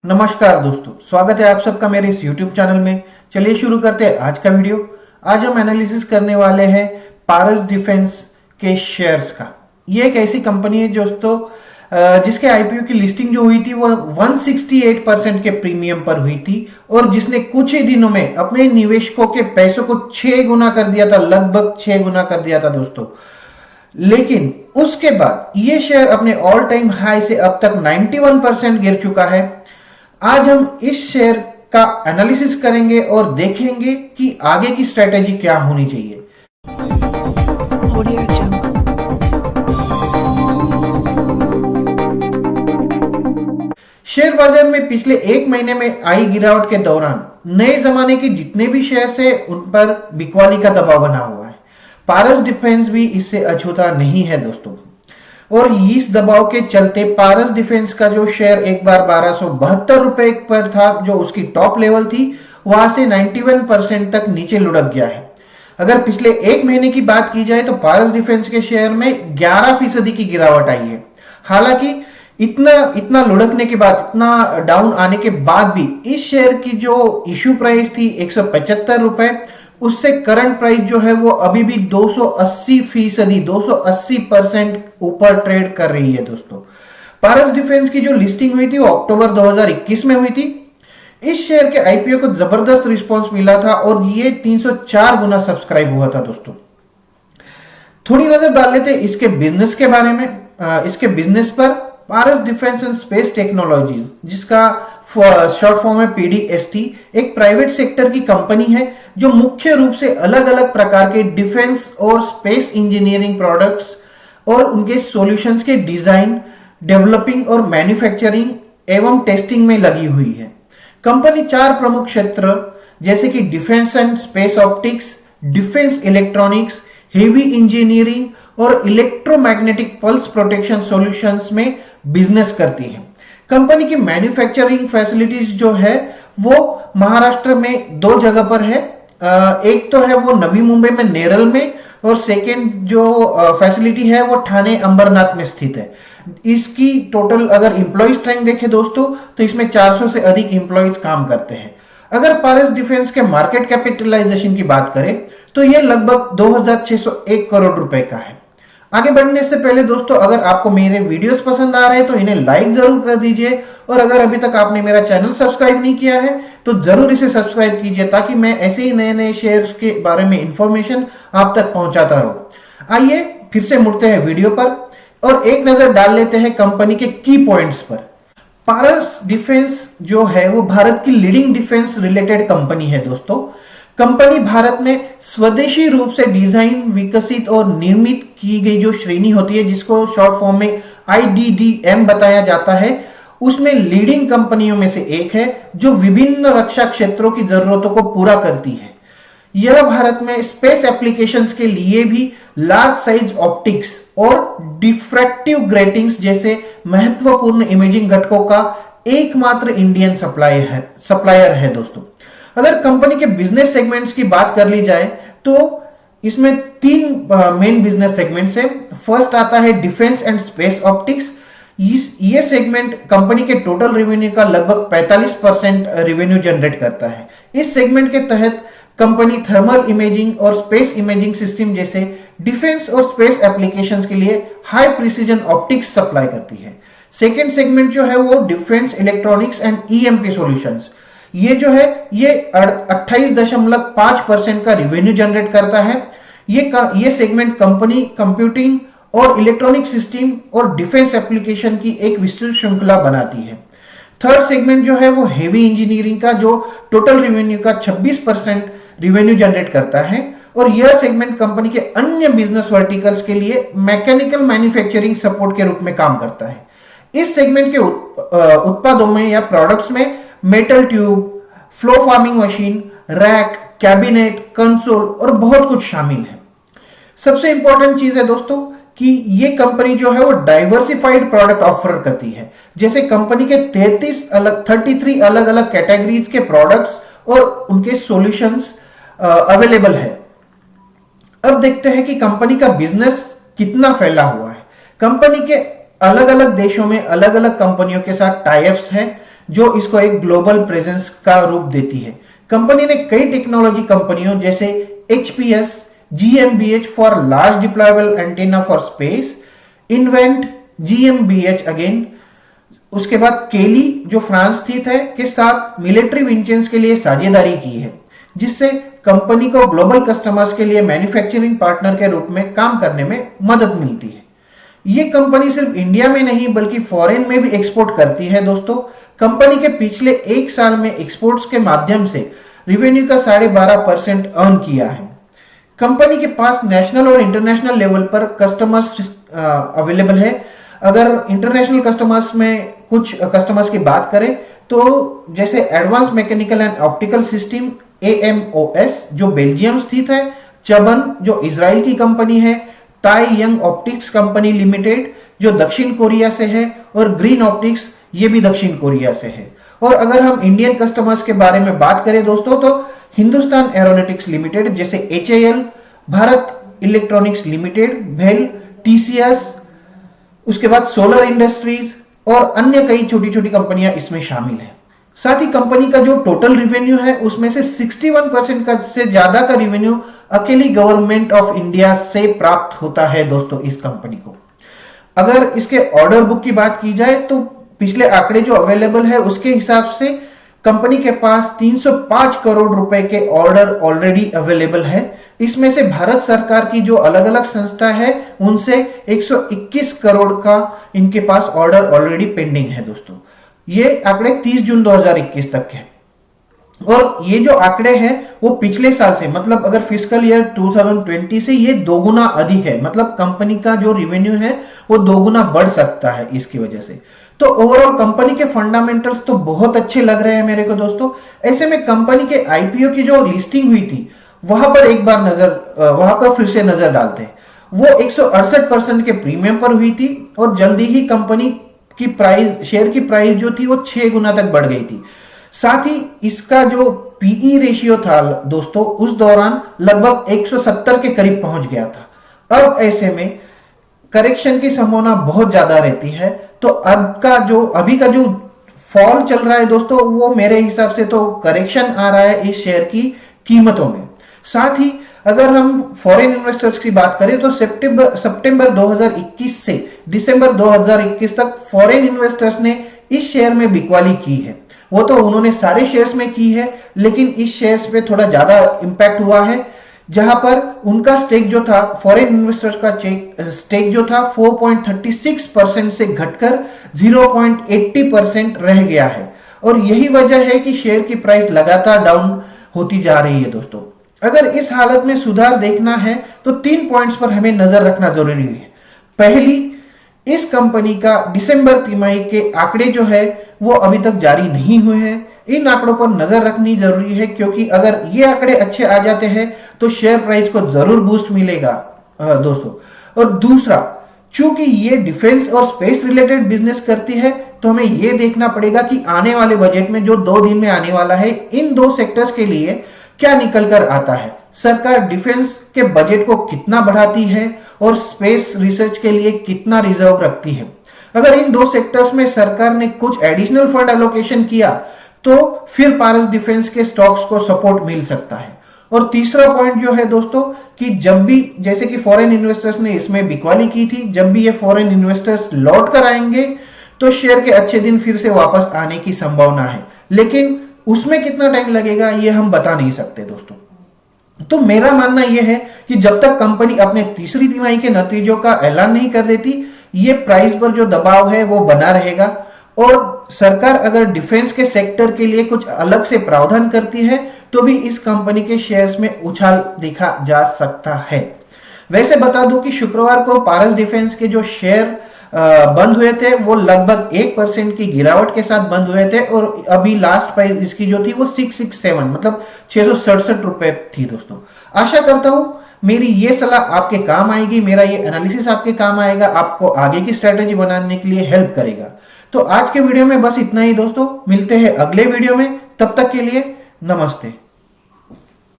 नमस्कार दोस्तों, स्वागत है आप सबका मेरे इस YouTube चैनल में। चलिए शुरू करते हैं आज का वीडियो। आज हम एनालिसिस करने वाले हैं पारस डिफेंस के शेयर्स का। ये एक ऐसी कंपनी है दोस्तों जिसके आईपीओ की लिस्टिंग जो हुई थी वो 168% के प्रीमियम पर हुई थी और जिसने कुछ ही दिनों में अपने निवेशकों के पैसों को 6 गुना कर दिया था, लगभग 6 गुना कर दिया था दोस्तों। लेकिन उसके बाद ये शेयर अपने ऑल टाइम हाई से अब तक 91% गिर चुका है। आज हम इस शेयर का एनालिसिस करेंगे और देखेंगे कि आगे की स्ट्रेटेजी क्या होनी चाहिए। शेयर बाजार में पिछले एक महीने में आई गिरावट के दौरान नए जमाने के जितने भी शेयर्स है उन पर बिकवाली का दबाव बना हुआ है। पारस डिफेंस भी इससे अछूता नहीं है दोस्तों। और इस दबाव के चलते पारस डिफेंस का जो शेयर एक बार 1272 रुपए पर था, जो उसकी टॉप लेवल थी, वहां से 91% तक नीचे लुढ़क गया है। अगर पिछले एक महीने की बात की जाए तो पारस डिफेंस के शेयर में 11% की गिरावट आई है। हालांकि इतना लुढ़कने के बाद, इतना डाउन आने के बाद भी इस शेयर की जो इश्यू प्राइस थी 175 रुपए, उससे करंट प्राइस जो है वो अभी भी 280% ऊपर ट्रेड कर रही है दोस्तों। पारस डिफेंस की जो लिस्टिंग हुई थी वो अक्टूबर 2021 में हुई थी। इस शेयर के आईपीओ को जबरदस्त रिस्पांस मिला था और ये 304 गुना सब्सक्राइब हुआ था दोस्तों। थोड़ी नजर डाल लेते हैं इसके बिजनेस के बारे में। इसके बिजनेस पर पारस डिफेंस एंड स्पेस टेक्नोलॉजीज, जिसका शॉर्ट फॉर्म है पीडीएसटी, एक प्राइवेट सेक्टर की कंपनी है जो मुख्य रूप से अलग अलग प्रकार के डिफेंस और स्पेस इंजीनियरिंग प्रोडक्ट्स और उनके सॉल्यूशंस के डिजाइन, डेवलपिंग और मैन्युफैक्चरिंग एवं टेस्टिंग में लगी हुई है। कंपनी 4 प्रमुख क्षेत्र जैसे कि defence and space optics, defence electronics, heavy engineering और इलेक्ट्रोमैग्नेटिक पल्स प्रोटेक्शन सॉल्यूशंस में बिजनेस करती है। कंपनी की मैन्युफैक्चरिंग फैसिलिटीज जो है वो महाराष्ट्र में 2 जगह पर है। एक तो है वो नवी मुंबई में नेरल में, और सेकेंड जो फैसिलिटी है वो ठाणे अंबरनाथ में स्थित है। इसकी टोटल अगर इंप्लॉय स्ट्रेंथ देखें दोस्तों तो इसमें 400 से अधिक इंप्लॉयज काम करते हैं। अगर पारस डिफेंस के मार्केट कैपिटलाइजेशन की बात करें तो यह लगभग 2601 करोड़ रुपए का है। आगे बढ़ने से पहले दोस्तों, अगर आपको मेरे वीडियोस पसंद आ रहे हैं तो इन्हें लाइक जरूर कर दीजिए, और अगर अभी तक आपने मेरा चैनल सब्सक्राइब नहीं किया है तो जरूर इसे सब्सक्राइब कीजिए ताकि मैं ऐसे ही नए नए शेयर्स के बारे में इंफॉर्मेशन आप तक पहुंचाता रहूं। आइए फिर से मुड़ते हैं वीडियो पर और एक नजर डाल लेते हैं कंपनी के की पॉइंट्स पर। पारस डिफेंस जो है वो भारत की लीडिंग डिफेंस रिलेटेड कंपनी है दोस्तों। कंपनी भारत में स्वदेशी रूप से डिजाइन, विकसित और निर्मित की गई जो श्रेणी होती है, जिसको शॉर्ट फॉर्म में आईडीडीएम बताया जाता है, उसमें लीडिंग कंपनियों में से एक है जो विभिन्न रक्षा क्षेत्रों की जरूरतों को पूरा करती है। यह भारत में स्पेस एप्लीकेशंस के लिए भी लार्ज साइज ऑप्टिक्स और डिफ्रैक्टिव ग्रेटिंग्स जैसे महत्वपूर्ण इमेजिंग घटकों का एकमात्र इंडियन सप्लायर है दोस्तों। अगर कंपनी के बिजनेस सेगमेंट्स की बात कर ली जाए तो इसमें 3 मेन बिजनेस सेगमेंट्स है। फर्स्ट आता है डिफेंस एंड स्पेस ऑप्टिक्स। ये सेगमेंट कंपनी के टोटल रेवेन्यू का लगभग 45% रेवेन्यू जनरेट करता है। इस सेगमेंट के तहत कंपनी थर्मल इमेजिंग और स्पेस इमेजिंग सिस्टम जैसे डिफेंस और स्पेस एप्लीकेशंस के लिए हाई प्रिसीजन ऑप्टिक्स सप्लाई करती है। सेकेंड सेगमेंट जो है वो defence electronics and EMP solutions, ये जो है ये 28.5% का रेवेन्यू जनरेट करता है। ये सेगमेंट कंपनी कंप्यूटिंग और इलेक्ट्रॉनिक सिस्टम और डिफेंस एप्लीकेशन की एक विस्तृत श्रृंखला बनाती है। थर्ड सेगमेंट जो है वो हेवी इंजीनियरिंग का, जो टोटल रेवेन्यू का 26% रेवेन्यू जनरेट करता है, और यह सेगमेंट कंपनी के अन्य बिजनेस वर्टिकल्स के लिए मैकेनिकल मैन्युफैक्चरिंग सपोर्ट के रूप में काम करता है। इस सेगमेंट के उत्पादों में या प्रोडक्ट्स में metal tube, flow farming machine, rack, cabinet, console और बहुत कुछ शामिल है। सबसे इंपॉर्टेंट चीज है दोस्तों कि ये कंपनी जो है वो डाइवर्सिफाइड प्रोडक्ट ऑफर करती है। जैसे कंपनी के 33 अलग अलग कैटेगरीज के प्रोडक्ट्स और उनके सॉल्यूशंस अवेलेबल है। अब देखते हैं कि कंपनी का बिजनेस कितना फैला हुआ है। कंपनी के अलग अलग देशों में अलग अलग कंपनियों के साथ टाई अप्स हैं, जो इसको एक ग्लोबल प्रेजेंस का रूप देती है। कंपनी ने कई टेक्नोलॉजी कंपनियों जैसे HPS, GmbH for large deployable antenna for space, invent, GmbH again, उसके बाद केली जो फ्रांस स्थित है के साथ मिलिट्री विंचेंस के लिए साझेदारी की है, जिससे कंपनी को ग्लोबल कस्टमर्स के लिए मैन्युफैक्चरिंग पार्टनर के रूप में काम करने में मदद मिलती है। ये कंपनी सिर्फ इंडिया में नहीं बल्कि फॉरेन में भी एक्सपोर्ट करती है दोस्तों। कंपनी के पिछले एक साल में एक्सपोर्ट्स के माध्यम से रेवेन्यू का 12.5% अर्न किया है। कंपनी के पास नेशनल और इंटरनेशनल लेवल पर कस्टमर्स अवेलेबल है। अगर इंटरनेशनल कस्टमर्स में कुछ कस्टमर्स की बात करें तो जैसे advance mechanical and optical system AMOS जो बेल्जियम स्थित है, चबन जो इजराइल की कंपनी है, ताई यंग ऑप्टिक्स कंपनी लिमिटेड जो दक्षिण कोरिया से है, और ग्रीन ऑप्टिक्स ये भी दक्षिण कोरिया से है। और अगर हम इंडियन कस्टमर्स के बारे में बात करें दोस्तों तो हिंदुस्तान एरोनॉटिक्स लिमिटेड जैसे HAL, भारत इलेक्ट्रॉनिक्स लिमिटेड, भेल, TCS, उसके बाद सोलर इंडस्ट्रीज और अन्य कई छोटी छोटी कंपनियां इसमें शामिल हैं। साथ ही कंपनी का जो टोटल रेवेन्यू है उसमें से 61% से ज्यादा का रेवेन्यू अकेली गवर्नमेंट ऑफ इंडिया से प्राप्त होता है दोस्तों इस कंपनी को। अगर इसके ऑर्डर बुक की बात की जाए तो पिछले आंकड़े जो अवेलेबल है उसके हिसाब से कंपनी के पास 305 करोड़ रुपए के ऑर्डर ऑलरेडी अवेलेबल है। इसमें से भारत सरकार की जो अलग अलग संस्था है उनसे 121 करोड़ का इनके पास ऑर्डर ऑलरेडी पेंडिंग है दोस्तों। ये आंकड़े 30 जून 2021 तक है। और ये जो आंकड़े हैं वो पिछले साल से, मतलब अगर फिस्कल ईयर 2020 से ये दोगुना अधिक है, मतलब कंपनी का जो रेवेन्यू है वो दोगुना बढ़ सकता है इसकी वजह से। तो ओवरऑल कंपनी के फंडामेंटल्स तो बहुत अच्छे लग रहे हैं मेरे को दोस्तों। ऐसे में कंपनी के IPO की जो लिस्टिंग हुई थी वहां पर एक बार वहां पर फिर से नजर डालते हैं। वो 168% के प्रीमियम पर हुई थी और जल्दी ही कंपनी की प्राइस, शेयर की प्राइस जो थी वो 6 गुना तक बढ़ गई थी। साथ ही इसका जो PE रेशियो था दोस्तों उस दौरान लगभग 170 के करीब पहुंच गया था। अब ऐसे में करेक्शन की संभावना बहुत ज्यादा रहती है। तो अभी का जो फॉल चल रहा है दोस्तों वो मेरे हिसाब से तो करेक्शन आ रहा है इस शेयर की कीमतों में। साथ ही अगर हम फॉरेन इन्वेस्टर्स की बात करें तो सितंबर 2021 से दिसंबर 2021 तक फॉरेन इन्वेस्टर्स ने इस शेयर में बिकवाली की है। वो तो उन्होंने सारे शेयर्स में की है, लेकिन इस शेयर्स पे थोड़ा ज्यादा इंपैक्ट हुआ है, जहां पर उनका स्टेक जो था, फॉरेन इन्वेस्टर्स का स्टेक जो था 4.36% से घटकर 0.80% रह गया है। और यही वजह है कि शेयर की प्राइस लगातार डाउन होती जा रही है दोस्तों। अगर इस हालत में सुधार देखना है तो 3 पॉइंट्स पर हमें नजर रखना जरूरी है। पहली, इस कंपनी का दिसंबर तिमाही के आंकड़े जो है वो अभी तक जारी नहीं हुए हैं। इन आंकड़ों पर नजर रखनी जरूरी है, क्योंकि अगर ये आंकड़े अच्छे आ जाते हैं तो शेयर प्राइस को जरूर बूस्ट मिलेगा दोस्तों। और दूसरा, चूंकि ये डिफेंस और स्पेस रिलेटेड बिजनेस करती है तो हमें ये देखना पड़ेगा कि आने वाले बजट में जो 2 दिन में आने वाला है, इन 2 सेक्टर्स के लिए क्या निकल कर आता है। सरकार डिफेंस के बजट को कितना बढ़ाती है और स्पेस रिसर्च के लिए कितना रिजर्व रखती है। अगर इन 2 सेक्टर्स में सरकार ने कुछ एडिशनल फंड एलोकेशन किया तो फिर पारस डिफेंस के स्टॉक्स को सपोर्ट मिल सकता है। और तीसरा पॉइंट जो है दोस्तों कि जब भी, जैसे कि फॉरेन इन्वेस्टर्स ने इसमें बिकवाली की थी, जब भी ये फॉरेन इन्वेस्टर्स लौट कर आएंगे तो शेयर के अच्छे दिन फिर से वापस आने की संभावना है, लेकिन उसमें कितना टाइम लगेगा ये हम बता नहीं सकते दोस्तों। तो मेरा मानना यह है कि जब तक कंपनी अपने तीसरी तिमाही के नतीजों का ऐलान नहीं कर देती, ये प्राइस पर जो दबाव है वो बना रहेगा। और सरकार अगर डिफेंस के सेक्टर के लिए कुछ अलग से प्रावधान करती है तो भी इस कंपनी के शेयर्स में उछाल देखा जा सकता है। वैसे बता दूं कि शुक्रवार को पारस डिफेंस के जो शेयर बंद हुए थे वो लगभग 1% की गिरावट के साथ बंद हुए थे, और अभी लास्ट प्राइस इसकी जो थी वो 667 मतलब 667 रुपए थी दोस्तों। आशा करता हूं मेरी ये सलाह आपके काम आएगी, मेरा ये एनालिसिस आपके काम आएगा, आपको आगे की स्ट्रेटेजी बनाने के लिए हेल्प करेगा। तो आज के वीडियो में बस इतना ही दोस्तों, मिलते हैं अगले वीडियो में, तब तक के लिए नमस्ते।